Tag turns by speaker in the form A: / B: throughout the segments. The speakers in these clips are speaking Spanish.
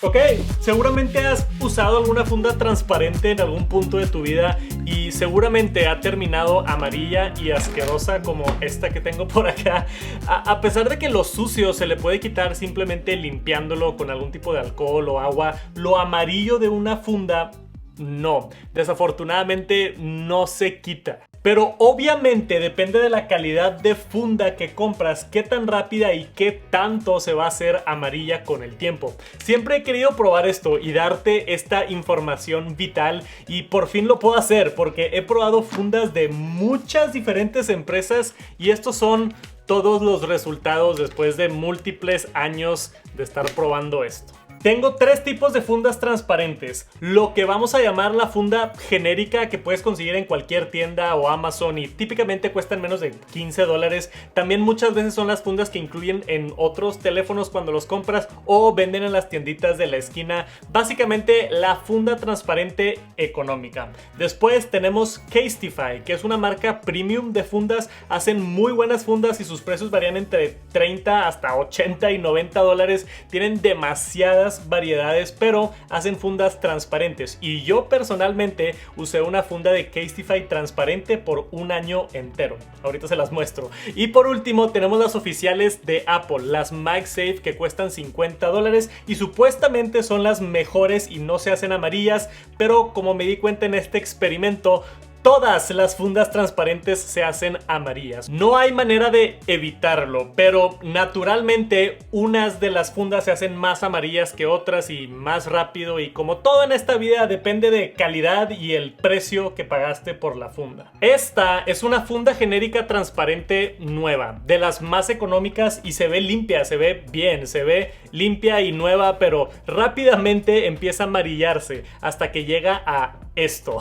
A: Ok, seguramente has usado alguna funda transparente en algún punto de tu vida y seguramente ha terminado amarilla y asquerosa como esta que tengo por acá. A pesar de que lo sucio se le puede quitar simplemente limpiándolo con algún tipo de alcohol o agua, lo amarillo de una funda no, desafortunadamente no se quita. Pero obviamente depende de la calidad de funda que compras, qué tan rápida y qué tanto se va a hacer amarilla con el tiempo. Siempre he querido probar esto y darte esta información vital y por fin lo puedo hacer porque he probado fundas de muchas diferentes empresas y estos son todos los resultados después de múltiples años de estar probando esto. Tengo tres tipos de fundas transparentes. Lo que vamos a llamar la funda genérica que puedes conseguir en cualquier tienda o Amazon y típicamente cuestan menos de $15. También muchas veces son las fundas que incluyen en otros teléfonos cuando los compras o venden en las tienditas de la esquina. Básicamente la funda transparente económica. Después tenemos Casetify, que es una marca premium de fundas. Hacen muy buenas fundas y sus precios varían entre 30 hasta 80 y $90. Tienen demasiadas variedades, pero hacen fundas transparentes y yo personalmente usé una funda de Casetify transparente por un año entero. Ahorita se las muestro. Y por último tenemos las oficiales de Apple, las MagSafe, que cuestan $50 y supuestamente son las mejores y no se hacen amarillas, pero como me di cuenta en este experimento, todas las fundas transparentes se hacen amarillas. No hay manera de evitarlo, pero naturalmente unas de las fundas se hacen más amarillas que otras y más rápido, y como todo en esta vida depende de calidad y el precio que pagaste por la funda. Esta es una funda genérica transparente nueva, de las más económicas y se ve limpia, se ve bien, se ve limpia y nueva, pero rápidamente empieza a amarillarse hasta que llega a esto.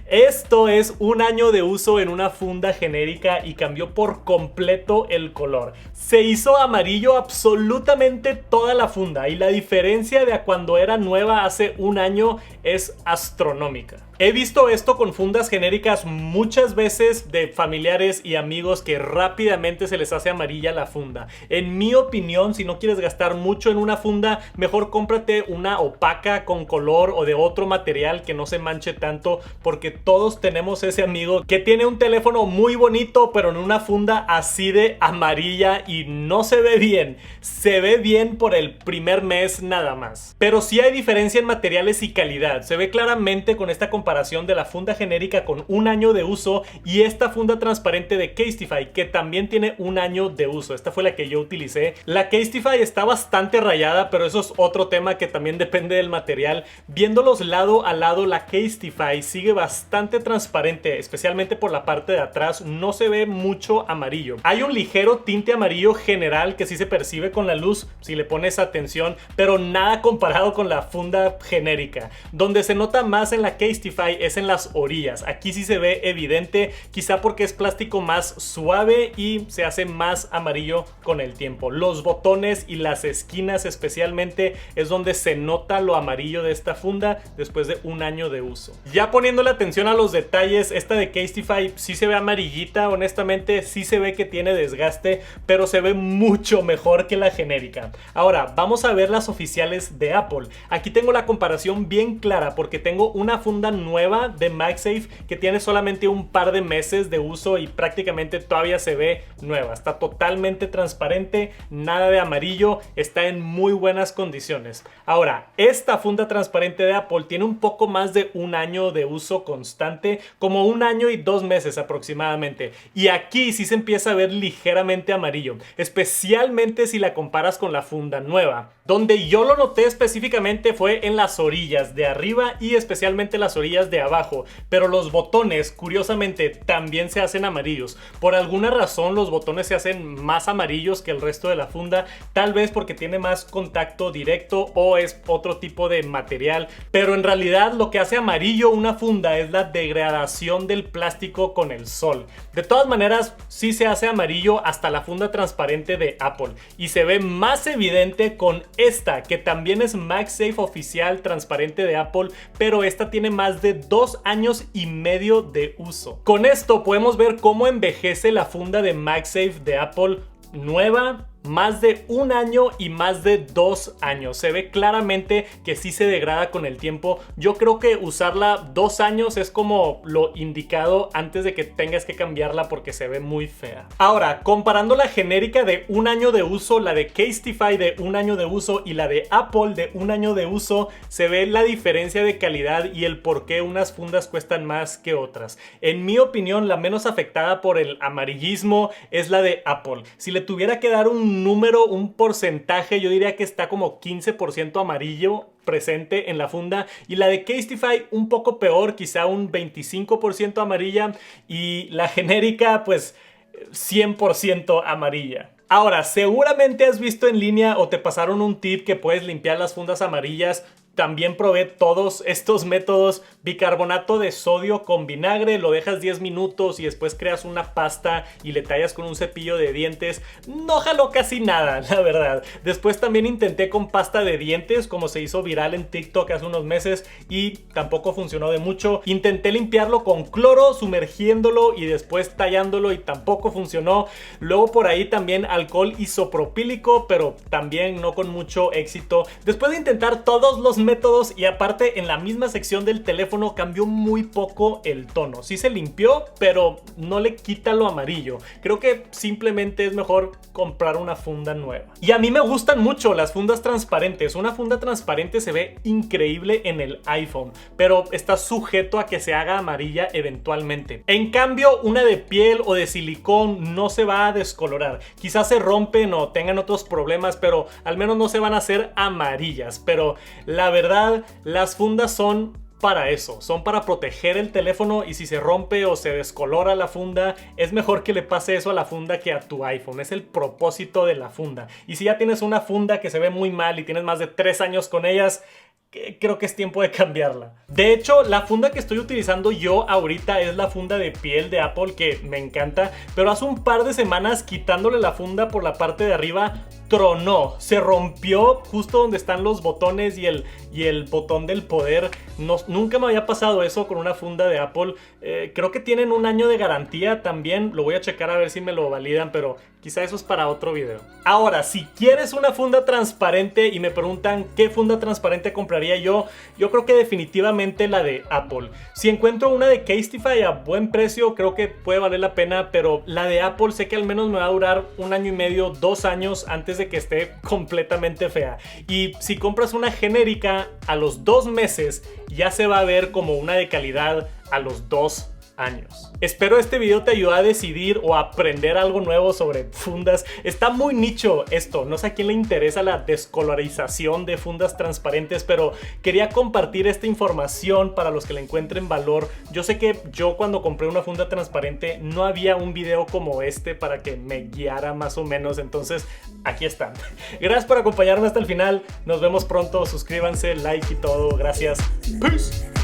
A: Esto es un año de uso en una funda genérica y cambió por completo el color. Se hizo amarillo absolutamente toda la funda y la diferencia de a cuando era nueva hace un año es astronómica. He visto esto con fundas genéricas muchas veces de familiares y amigos que rápidamente se les hace amarilla la funda. En mi opinión, si no quieres gastar mucho en una funda, mejor cómprate una opaca con color o de otro material que no se manche tanto, porque todos tenemos ese amigo que tiene un teléfono muy bonito pero en una funda así de amarilla y no se ve bien. Se ve bien por el primer mes nada más. Pero sí hay diferencia en materiales y calidad. Se ve claramente con esta comparación de la funda genérica con un año de uso y esta funda transparente de Casetify que también tiene un año de uso. Esta fue la que yo utilicé. La Casetify está bastante rayada, pero eso es otro tema que también depende del material. Viéndolos lado a lado, la Casetify sigue bastante transparente, especialmente por la parte de atrás. No se ve mucho amarillo. Hay un ligero tinte amarillo general que sí se percibe con la luz si le pones atención, pero nada comparado con la funda genérica. Donde se nota más en la Casetify es en las orillas. Aquí sí se ve evidente, quizá porque es plástico más suave y se hace más amarillo con el tiempo. Los botones y las esquinas especialmente es donde se nota lo amarillo de esta funda después de un año de uso. Ya poniéndole atención a los detalles, esta de Casetify sí se ve amarillita, honestamente sí se ve que tiene desgaste, pero se ve mucho mejor que la genérica. Ahora vamos a ver las oficiales de Apple. Aquí tengo la comparación bien clara porque tengo una funda nueva de MagSafe que tiene solamente un par de meses de uso y prácticamente todavía se ve nueva. Está totalmente transparente, nada de amarillo, está en muy buenas condiciones. Ahora, esta funda transparente de Apple tiene un poco más de un año de uso constante, como un año y 2 meses aproximadamente. Y aquí sí se empieza a ver ligeramente amarillo, especialmente si la comparas con la funda nueva. Donde yo lo noté específicamente fue en las orillas de arriba y especialmente las orillas de abajo, pero los botones curiosamente también se hacen amarillos. Por alguna razón los botones se hacen más amarillos que el resto de la funda, tal vez porque tiene más contacto directo o es otro tipo de material, pero en realidad lo que hace amarillo una funda es la degradación del plástico con el sol. De todas maneras sí se hace amarillo hasta la funda transparente de Apple y se ve más evidente con esta que también es MagSafe oficial transparente de Apple, pero esta tiene más de 2 años y medio de uso. Con esto podemos ver cómo envejece la funda de MagSafe de Apple nueva más de 1 año y más de 2 años. Se ve claramente que sí se degrada con el tiempo. Yo creo que usarla 2 años es como lo indicado antes de que tengas que cambiarla porque se ve muy fea. Ahora, comparando la genérica de 1 año de uso, la de Casetify de 1 año de uso y la de Apple de 1 año de uso, se ve la diferencia de calidad y el por qué unas fundas cuestan más que otras. En mi opinión, la menos afectada por el amarillismo es la de Apple. Si le tuviera que dar un número, un porcentaje, yo diría que está como 15% amarillo presente en la funda, y la de Casetify un poco peor, quizá un 25% amarilla, y la genérica pues 100% amarilla. Ahora, seguramente has visto en línea o te pasaron un tip que puedes limpiar las fundas amarillas. También probé todos estos métodos. Bicarbonato de sodio con vinagre, lo dejas 10 minutos y después creas una pasta y le tallas con un cepillo de dientes. No jaló casi nada, la verdad. Después también intenté con pasta de dientes, como se hizo viral en TikTok hace unos meses, y tampoco funcionó de mucho. Intenté limpiarlo con cloro, sumergiéndolo y después tallándolo, y tampoco funcionó. Luego por ahí también alcohol isopropílico, pero también no con mucho éxito. Después de intentar todos los métodos, y aparte en la misma sección del teléfono, cambió muy poco el tono. Sí se limpió, pero no le quita lo amarillo. Creo que simplemente es mejor comprar una funda nueva. Y a mí me gustan mucho las fundas transparentes. Una funda transparente se ve increíble en el iPhone, pero está sujeto a que se haga amarilla eventualmente. En cambio, una de piel o de silicón no se va a descolorar. Quizás se rompen o tengan otros problemas, pero al menos no se van a hacer amarillas. Pero la verdad, las fundas son para eso, son para proteger el teléfono, y si se rompe o se descolora la funda, es mejor que le pase eso a la funda que a tu iPhone. Es el propósito de la funda. Y si ya tienes una funda que se ve muy mal y tienes más de 3 años con ellas, creo que es tiempo de cambiarla. De hecho, la funda que estoy utilizando yo ahorita es la funda de piel de Apple, que me encanta, pero hace un par de semanas, quitándole la funda por la parte de arriba, tronó, se rompió justo donde están los botones y el botón del poder. Nunca me había pasado eso con una funda de Apple. Creo que tienen 1 año de garantía también. Lo voy a checar a ver si me lo validan, pero quizá eso es para otro video. Ahora, si quieres una funda transparente y me preguntan qué funda transparente compraría yo creo que definitivamente la de Apple. Si encuentro una de Casetify a buen precio, creo que puede valer la pena, pero la de Apple sé que al menos me va a durar 1 año y medio, 2 años antes de que esté completamente fea. Y si compras una genérica, a los 2 meses ya se va a ver como una de calidad a los 2 años. Espero este video te ayude a decidir o a aprender algo nuevo sobre fundas. Está muy nicho esto, no sé a quién le interesa la descolorización de fundas transparentes, pero quería compartir esta información para los que le encuentren valor. Yo sé que yo, cuando compré una funda transparente, no había un video como este para que me guiara más o menos, entonces aquí están. Gracias por acompañarme hasta el final, nos vemos pronto, suscríbanse, like y todo, gracias. Peace.